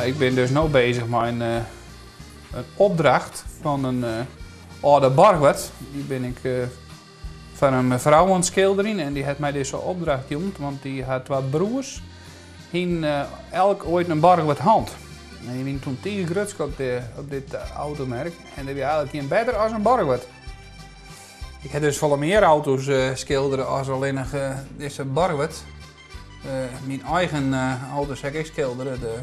Ik ben dus nu bezig met een opdracht van een oude barwet. Die ben ik van een mevrouw aan het schilderen en die heeft mij deze opdracht gedaan, want die had wat broers. Die elk ooit een barwet hand. En die ging toen tegen grutsk op dit automerk en die was eigenlijk geen beter als een barwet. Ik heb dus veel meer auto's schilderen als alleen deze barwet. Mijn eigen auto's heb ik schilderen, de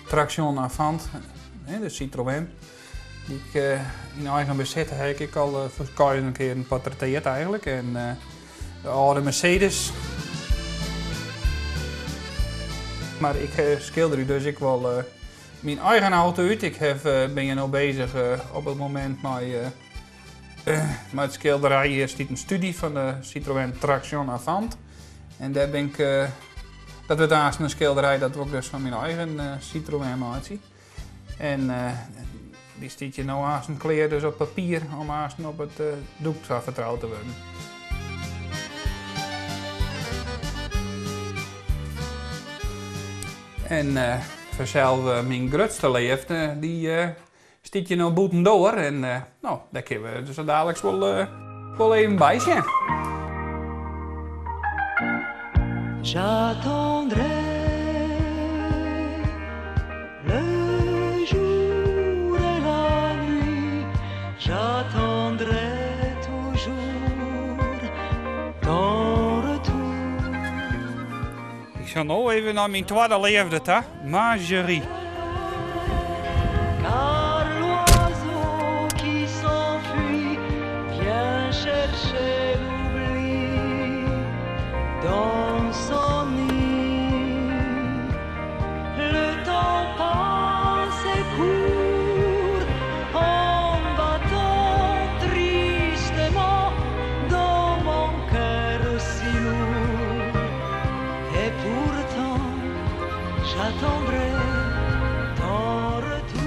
Traction Avant, de Citroën. Die ik in eigen bezit heb ik al een keer een portretteerd eigenlijk. En de oude Mercedes. Maar ik schilder dus ik wel mijn eigen auto uit. Ik ben je nu bezig op het moment met het schilderij. Hier staat een studie van de Citroën Traction Avant. En daar ben ik, dat wordt naast een schilderij dat ook dus van mijn eigen Citroën maatje. En die stiet je nou haast een kleer dus op papier om haast op het doek vertrouwd te worden. En vanzelf mijn grootste leven, die stiet je nou boeten door. En nou, daar kunnen we dus dadelijk wel even bij zijn. J'attendrai le jour et la nuit, j'attendrai toujours ton retour. Ik ga nu even naar mijn tweede liefde toe, Marjorie. Car l'oiseau qui s'enfuit vient chercher l'oubli dans son nid. Le temps passe et court en battant tristement dans mon cœur si lourd. Et pourtant j'attendrai ton retour.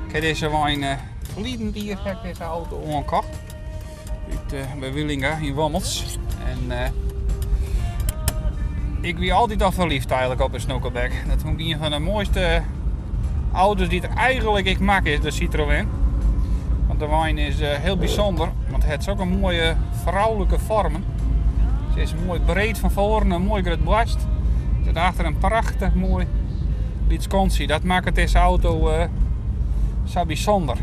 Ik heb deze wijn verleden jaar heb ik deze auto aangekocht. Bij Willinga in Wommels. En ik ben altijd al verliefd eigenlijk op een snookerback. Dat is een van de mooiste auto's die er eigenlijk ik maak is, de Citroën. Want de wijn is heel bijzonder, want het heeft ook een mooie vrouwelijke vormen. Ze is mooi breed van voren, een mooi groot borst. Er zit achter een prachtig mooi Wisconsin. Dat maakt deze auto zo bijzonder.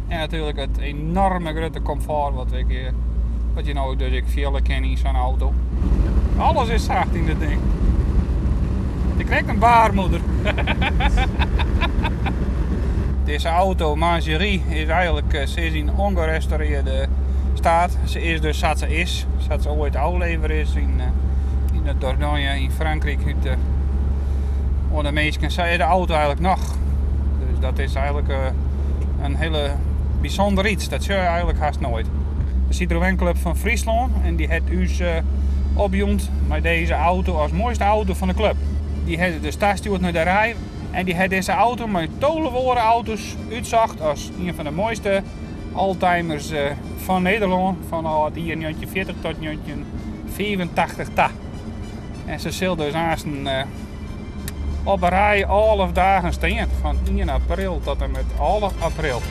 En natuurlijk het enorme grote comfort wat je nou dus ik veel ken in zo'n auto. Alles is zacht in dit ding. Je krijgt een baarmoeder. Deze auto, Marjorie, is eigenlijk ze is in ongerestaureerde staat. Ze is dus zoals ze is. Zoals ze ooit aflever is in het Dordogne in Frankrijk. De meesten zeggen de auto eigenlijk nog. Dus dat is eigenlijk een hele bijzonder iets. Dat zie je eigenlijk haast nooit. De Citroën Club van Friesland en die heeft ons opgejoemd met deze auto als mooiste auto van de club. Die heeft de stadsstuurt naar de rij en die heeft deze auto met tolenwoorden auto's uitzocht als een van de mooiste oldtimers van Nederland. Van het jaar 1940 tot 1984. En ze zullen dus haast op een rij 11 dagen staan, van 1 april tot en met 11 april.